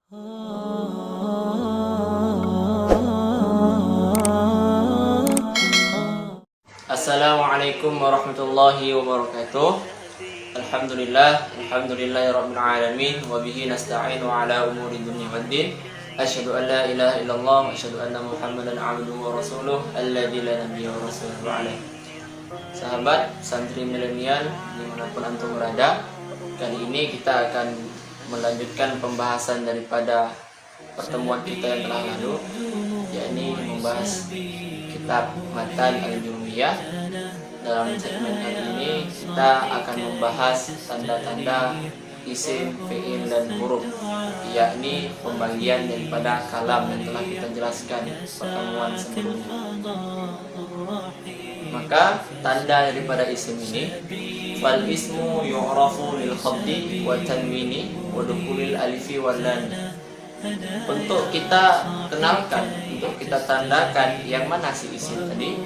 Assalamualaikum warahmatullahi wabarakatuh. Alhamdulillahirabbil alamin wa bihi nasta'inu ala umuri dunya waddin. Asyhadu an la ilaha illallah wa asyhadu anna Muhammadan 'abduhu wa rasuluh alladzi la nabiyya rasuluhu alaihi. Sahabat santri milenial dimanapun antum berada, kali ini kita akan melanjutkan pembahasan daripada pertemuan kita yang telah lalu, yakni membahas kitab Matan Al-Jurumiyah. Dalam segmen kali ini kita akan membahas tanda-tanda isim, fi'il, dan huruf, yakni pembagian daripada kalam yang telah kita jelaskan pertemuan sebelumnya. Maka tanda daripada isim ini, fal ismu yu'rafu lil khafdi wa tanwini wa dukhulil alifi wal lam. Untuk kita kenalkan, untuk kita tandakan yang mana si isim tadi.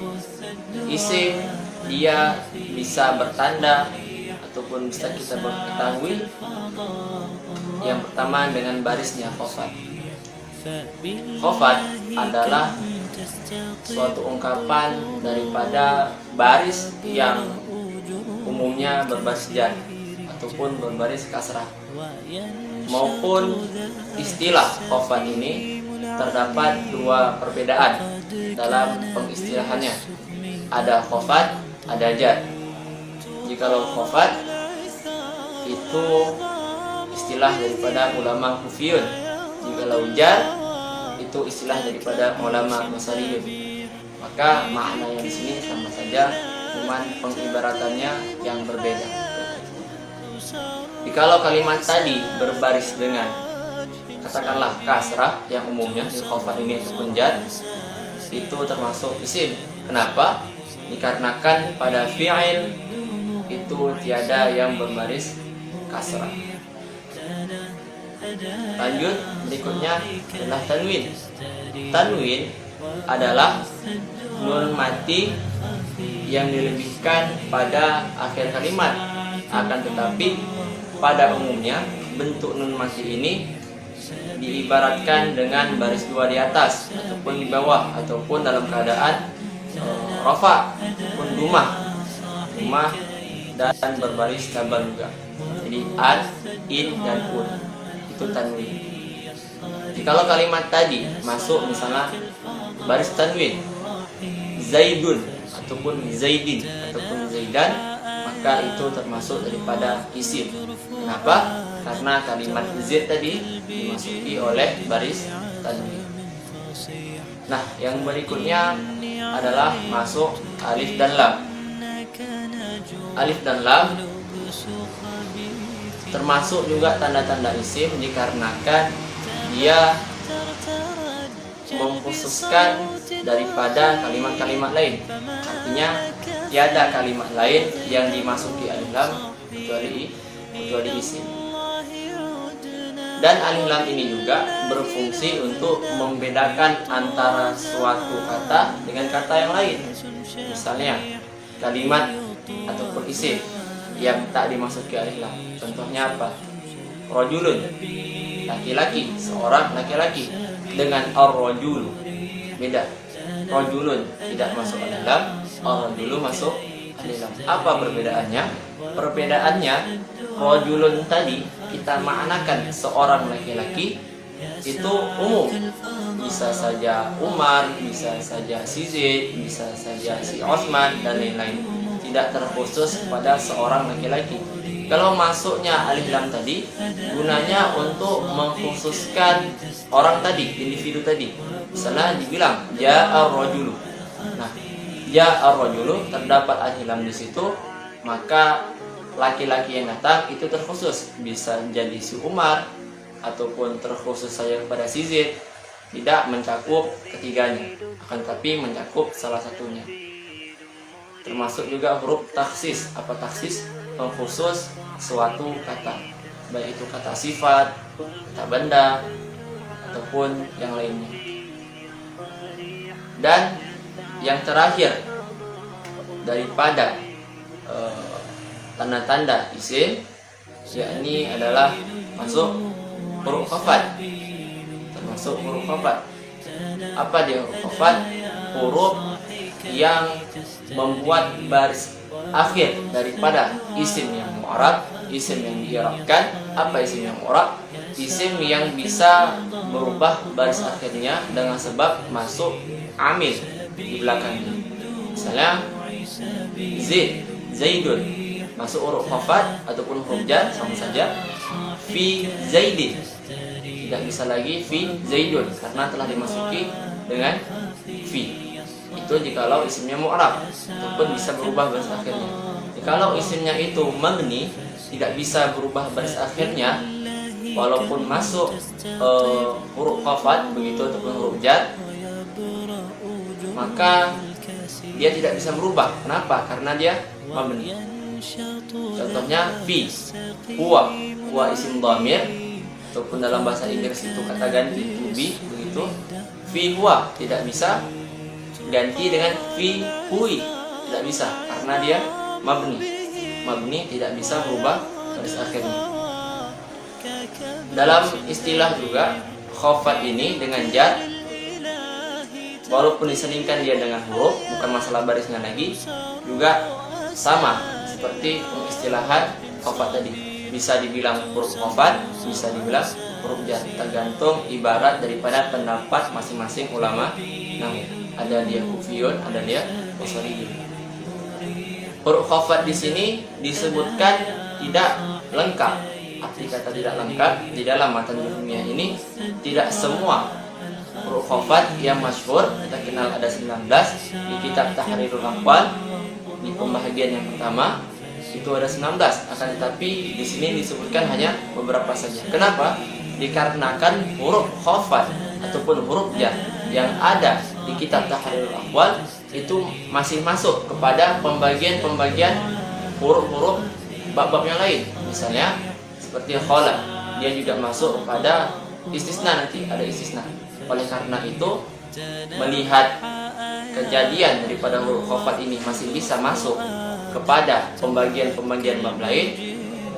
Isim dia bisa bertanda ataupun bisa kita ketahui yang pertama dengan barisnya khafat. Khafat adalah suatu ungkapan daripada baris yang umumnya berbaris jar ataupun berbaris kasrah. Maupun istilah khafat ini terdapat dua perbedaan dalam pengistilahannya. Ada khafat, ada jar. Jikalau khafat itu istilah daripada ulama kufiyun, jikalau jar itu istilah daripada ulama basariyun. Maka makna yang di sini sama saja, cuman pengibaratannya yang berbeda. Jikalau kalimat tadi berbaris dengan katakanlah kasrah yang umumnya di khafat ini ataupun jar, itu termasuk isim. Kenapa? Dikarenakan pada fi'il itu tiada yang berbaris kasrah. Lanjut, berikutnya adalah tanwin. Tanwin adalah nun mati yang dilebihkan pada akhir kalimat. Akan tetapi pada umumnya bentuk nun mati ini diibaratkan dengan baris dua di atas ataupun di bawah, ataupun dalam keadaan rafa ataupun dumah dan berbaris tabal juga. Jadi an, in, dan un itu tanwin. Jikalau kalimat tadi masuk misalnya baris tanwin zaidun ataupun zaidin ataupun zaidan, maka itu termasuk daripada isim. Kenapa? Karena kalimat z tadi dimasuki oleh baris tanwin. Nah, yang berikutnya adalah masuk alif dan lam. Alif dan lam termasuk juga tanda-tanda isim dikarenakan dia mengkhususkan daripada kalimat-kalimat lain. Artinya tiada kalimat lain yang dimasuki alif lam kecuali isim. Dan alif lam ini juga berfungsi untuk membedakan antara suatu kata dengan kata yang lain. Misalnya kalimat ataupun isim yang tak dimasuki alif lam. Contohnya apa? Rajulun, laki-laki, seorang laki-laki, dengan ar-rajulu beda. Rajulun tidak masuk alif lam, ar-rajulu masuk alif lam. Apa perbedaannya? Perbedaannya, rajulun tadi kita maknakan seorang laki-laki itu umum, bisa saja Umar, bisa saja si Zaid, bisa saja si Osman, dan lain-lain, tidak terkhusus pada seorang laki-laki. Kalau masuknya alif lam tadi gunanya untuk mengkhususkan orang tadi, individu tadi. Misalnya dibilang ja'a rajulu. Nah, ja'a rajulu terdapat alif lam di situ, maka laki-laki yang datang itu terkhusus, bisa jadi si Umar ataupun terkhusus saja kepada si Zaid, tidak mencakup ketiganya, akan tapi mencakup salah satunya. Termasuk juga huruf taksis. Apa taksis? Mengkhusus suatu kata, baik itu kata sifat, kata benda, ataupun yang lainnya. Dan yang terakhir daripada tanda-tanda isim, yakni adalah masuk huruf khafat. Termasuk huruf khafat. Apa dia huruf khafat? Huruf yang membuat baris akhir daripada isim yang mu'rab, isim yang di'rabkan. Apa isim yang mu'rab? Isim yang bisa merubah baris akhirnya dengan sebab masuk amil di belakangnya. Misalnya Zaidun masuk huruf khafat ataupun huruf jar sama saja. Fi Zaidin tidak bisa lagi fi Zaidun karena telah dimasuki dengan fi. Itu jikalau isimnya mu'rab ataupun bisa berubah baris akhirnya. Jikalau isimnya itu mabni, tidak bisa berubah baris akhirnya walaupun masuk huruf khafat begitu ataupun huruf jar, maka dia tidak bisa berubah. Kenapa? Karena dia mabni. Contohnya fi, huwa isim dhamir ataupun dalam bahasa Inggris itu kata ganti to be begitu. Fi huwa tidak bisa ganti dengan fi hui, tidak bisa karena dia mabni tidak bisa berubah baris akhirnya. Dalam istilah juga khafat ini dengan jar, walaupun diselingkan dia dengan huruf, bukan masalah barisnya lagi, juga sama seperti pengistilahan khafat tadi. Bisa dibilang huruf khafat, bisa dibilang huruf jar, tergantung ibarat daripada pendapat masing-masing ulama nahwu. Ada dia kufiyun, ada dia basriyun. Huruf khafat di sini disebutkan tidak lengkap. Arti kata tidak lengkap di dalam matan ilmiah ini, tidak semua huruf khafat yang masyhur kita kenal ada 19 di kitab Tahrirul Aqwal di pembahagian yang pertama itu ada 19, akan tetapi di sini disebutkan hanya beberapa saja. Kenapa? Dikarenakan huruf khafat ataupun huruf jar yang ada di kitab Tahrirul Aqwal itu masih masuk kepada pembagian huruf-huruf bab-bab yang lain. Misalnya seperti khala, dia juga masuk kepada istisna, nanti ada istisna. Oleh karena itu, melihat kejadian daripada huruf khafat ini masih bisa masuk kepada pembagian bab lain,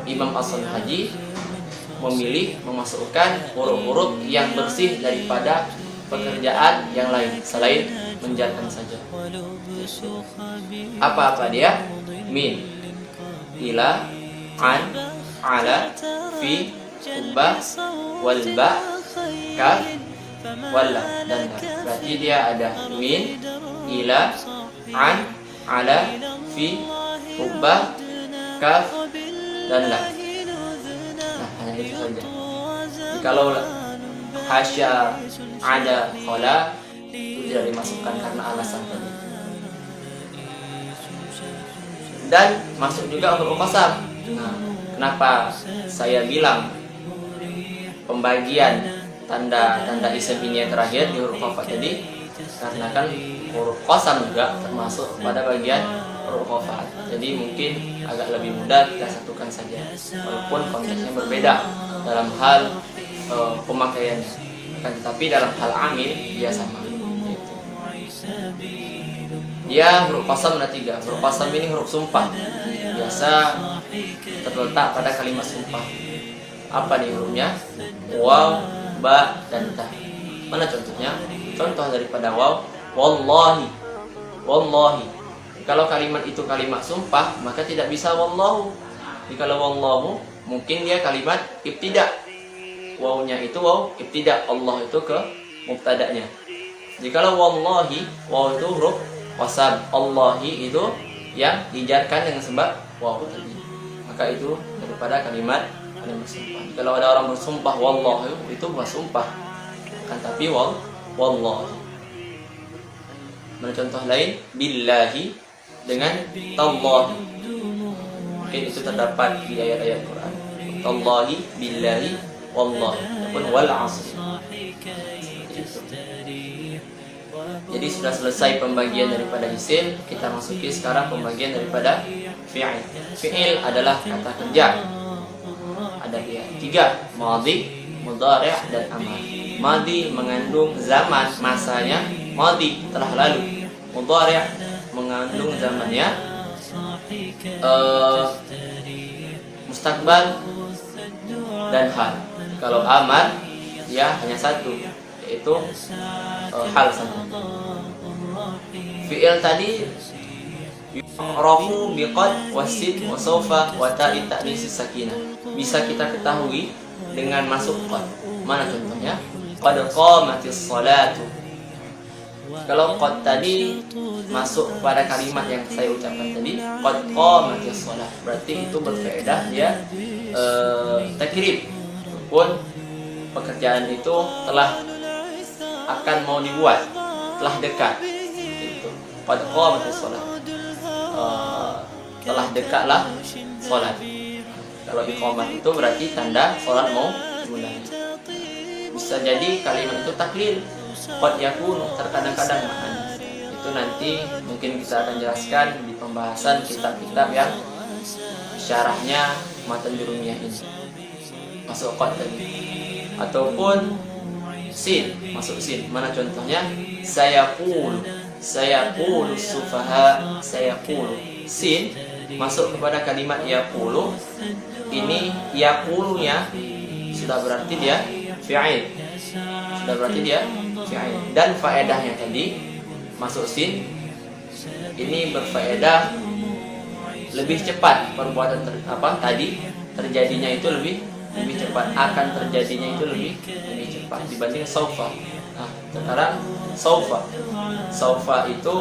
Imam As-Sanhaji memilih memasukkan huruf-huruf yang bersih daripada pekerjaan yang lain selain menjarkan saja. Apa dia? Min, ila, an, ala, fi, ubah, wal ba, kaf, walla, dan la. Berarti dia ada min, ila, an, ala, fi, ubah, kaf, dan la. Nah, hanya itu saja. Kalau hasya, ada, khala itu tidak dimasukkan karena alasan tadi. Dan masuk juga huruf qasam. Nah, kenapa saya bilang pembagian tanda isim ini yang terakhir di huruf khafat tadi? Karena kan huruf qasam juga termasuk pada bagian huruf khafat. Jadi mungkin agak lebih mudah kita satukan saja, walaupun konteksnya berbeda dalam hal pemakaiannya. Tapi dalam hal amil dia sama. Dia huruf qasam ada 3. Huruf qasam ini huruf sumpah, biasa terletak pada kalimat sumpah. Apa nih hurufnya? Waw, ba, dan ta. Mana contohnya? Contoh daripada waw, wallahi. Kalau kalimat itu kalimat sumpah, maka tidak bisa wallahu. Jikalau wallahu, mungkin dia kalimat ibtida. Wawnya itu waw ibtida, Allah itu ke mubtada'nya. Jikalau wallahi, waw itu huruf qasam, Allahi itu yang dijarkan dengan sebab waw tadi. Maka itu daripada kalimat sumpah. Kalau ada orang bersumpah wallahu, itu bukan sumpah, kan tapi wallahi. Contoh lain, billahi dengan tallahi. Mungkin itu terdapat di ayat-ayat Quran. Tallahi, billahi, wallahi, ataupun wal asri. Jadi sudah selesai pembagian daripada isim, kita masuki sekarang pembagian daripada fi'il. Fi'il adalah kata kerja. Ada 3, madhi, mudhari', dan amar. Madhi mengandung zaman, masanya madhi, telah lalu. Mudhari' mengandung zamannya mustakbal dan hal. Kalau amar ya hanya satu, yaitu hal saja. Fi'il tadi rafu biqad wasid wasofa wata'i ta'nis sakinah bisa kita ketahui dengan masuk qad. Mana contohnya? Qad qamatis salatu. Kalau qad tadi masuk pada kalimat yang saya ucapkan tadi, qad qamatis salat, berarti itu berfaedah dia takrib, pun pekerjaan itu telah akan mau dibuat, telah dekat. Itu qad qamatis salat, telah dekatlah salat. Kalau iqamah itu berarti tanda salat mau dimulai. Bisa jadi kalimat itu taklil, qad yakunu, terkadang-kadang maknanya. Itu nanti mungkin kita akan jelaskan di pembahasan kitab-kitab yang syarahnya matan jurumiyah ini. Masuk qad tadi. Ataupun sin, masuk sin. Mana contohnya? Sayaqulu sufaha, sayaqulu. Sin masuk kepada kalimat yaqulu. Ini yaqulunya sudah berarti dia fi'il. Dan faedahnya tadi masuk sin ini berfaedah lebih cepat perbuatan tadi terjadinya itu lebih cepat, akan terjadinya itu lebih cepat dibanding saufa. Nah, sekarang saufa itu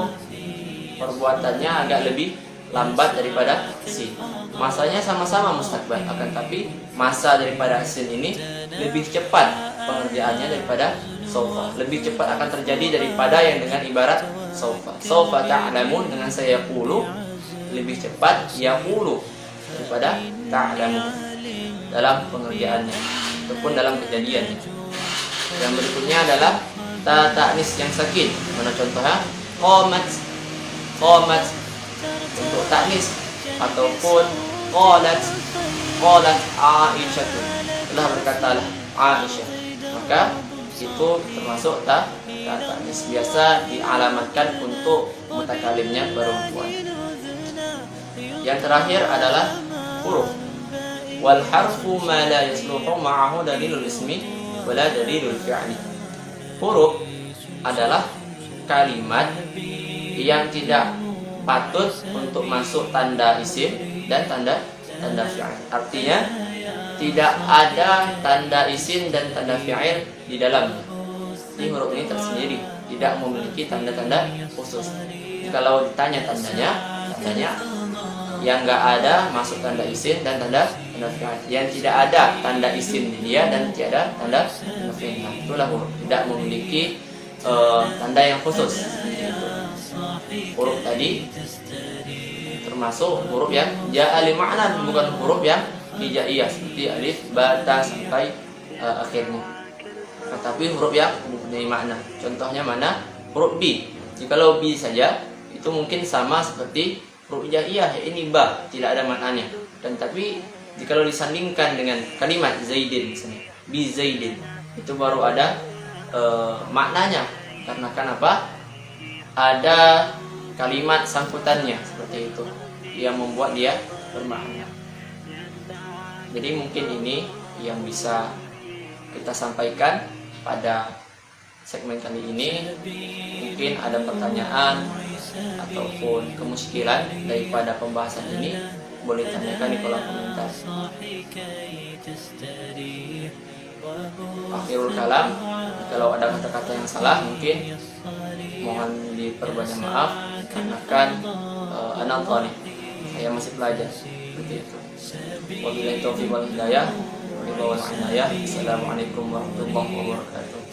perbuatannya agak lebih lambat daripada sin. Masanya sama-sama mustaqbal, akan tapi masa daripada sin ini lebih cepat pengerjaannya daripada saufa. Lebih cepat akan terjadi daripada yang dengan ibarat saufa. Saufa ta'lamun dengan saya yaqulu lebih cepat yaqulu daripada ta'lamun dalam pengerjaannya ataupun dalam kejadiannya. Yang berikutnya adalah ta ta'nis yang sakin. Mana contohnya? Qamat untuk ta'nis, ataupun qalat Aisyah, telah berkatalah Aisyah. Maka itu termasuk ta ta'nis, biasa dialamatkan untuk mutakalimnya perempuan. Yang terakhir adalah huruf. Wal harfu ma la yasluhu ma'ahu dalilul ismi wala dalilul fi'li. Huruf adalah kalimat yang tidak patut untuk masuk tanda isim dan tanda fi'il. Artinya tidak ada tanda isim dan tanda fi'il di dalamnya. Jadi huruf ini tersendiri, tidak memiliki tanda-tanda khusus. Kalau ditanya tandanya yang enggak ada masuk tanda isim dan tanda fi'il. Yang tidak ada tanda isim di dia dan tidak ada tanda fi'il. Itulah huruf tidak memiliki tanda yang khusus. Huruf tadi termasuk huruf yang ja'a li ma'nan, bukan huruf yang hijaiyah seperti alif, ba, ta sampai akhirnya. Tetapi huruf yang mempunyai makna. Contohnya mana? Huruf B. Jikalau B saja itu mungkin sama seperti huruf hijaiyah, ini ba, tidak ada maknanya. Dan tapi jikalau disandingkan dengan kalimat Zaidin misalnya, bi Zaidin, itu baru ada maknanya. Karena kenapa? Ada kalimat sangkutannya seperti itu yang membuat dia bermakna. Jadi mungkin ini yang bisa kita sampaikan pada segmen kali ini. Mungkin ada pertanyaan ataupun kemuskilan daripada pembahasan ini, boleh tanyakan di kolom komentar. Akhirul kalam, kalau ada kata-kata yang salah mungkin mohon diperbanyak maaf, karena kan anak thalib, saya masih belajar seperti itu. Wabillahi taufiq wal hidayah. Assalamualaikum warahmatullahi wabarakatuh.